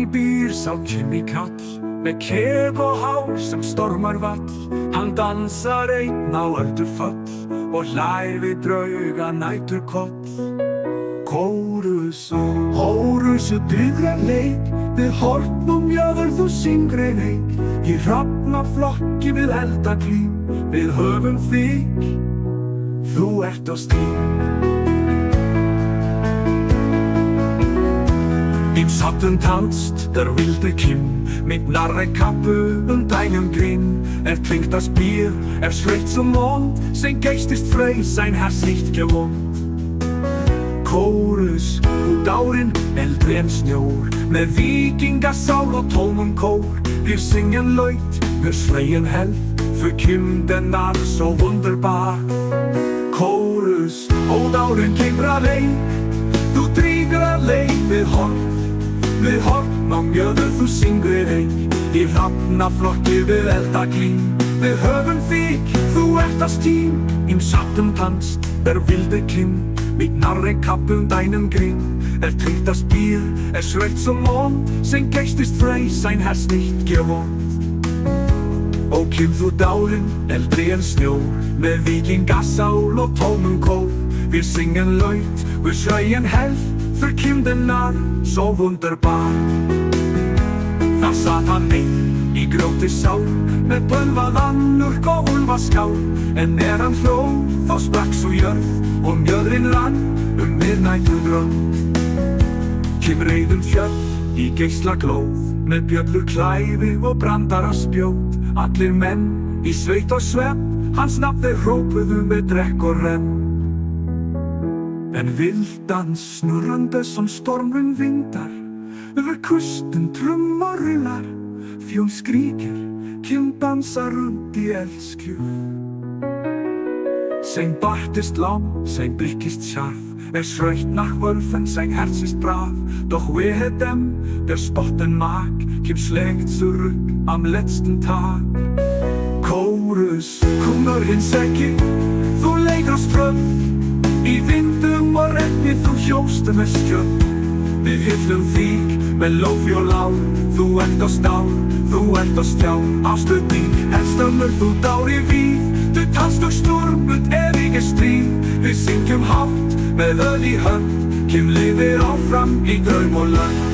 í býr sá kynni kall, með kef og hár sem stormar vall. Hann dansar einn á öldufall og hlær við drauga næturkoll. Kórus og Hórusu dygrar leik, við hornum jöður þú syngri reik. Í hrafnaflokki við eldaglím, við höfum þig, þú ert á stíl. Im Sattentanzt der wilde Kim, mit Narrekappe und einem Grin. Trinkt das Bier, schlägt zum Mond, sein Geist ist frei, sein Herz nicht gewohnt. Kórus, þú dárin, eldri en snjór, með vikingasál og tómum kór. Wir singen laut, wir schreien hell, für Kim den Narr so wunderbar. Kórus, ó dárin glimra leik, þú drígra leik við horn. Við horn á mjöður þú syngri reik, í hrafnaflokki við eldaglím. Við höfum þig, þú ert að stíl. Im Sattentanzt der wilde Kim, mit Narrekappe und einem Grin. Trinkt das Bier, schlägt zum Mond, sein Geist ist frei, sein Herz nicht gewohnt. Ó Kim þú dárin, eldri en snjór, með vikingasál og tómum kór. Wir singen laut, wir schreien hell, für Kim den Narr so wunderbar. Þar satt hann einn í grjóti sár, með bölvaðan urk og úlfaskál. En hann hló, þá sprakk sú jörð og mjöðrin rann miðnætur grönd. Kim reið fjöll í geisla glóð, með bjöllur klæði og brandara spjót. Allir menn í sveit og svepp, hans nafn þeir hrópuðu með drekk og renn. En vildan snurrande som stormen vindar, över kusten trummar rullar. Fjol skriker, Kim dansar runt i älskljuf. Sein Bart ist lang, sein Blick ist scharf, schreit nach Wölfen, sein Herz ist brav. Doch wehe dem, der spotten mag, Kim schlägt zurück am letzten Tag. Kórus, kungar hins ekki, þú leikrast frömm, í vindum og regni þú hjóstu með skjöld. Við hyllum þig með lófi og lár, þú ert á stál, þú ert á stjá. Afslutning, helstammur þú dári víð, du tanst og sturm und ewige stríð. Við syngjum hátt með öll í hönd, Kim lifir áfram í draum og lönd.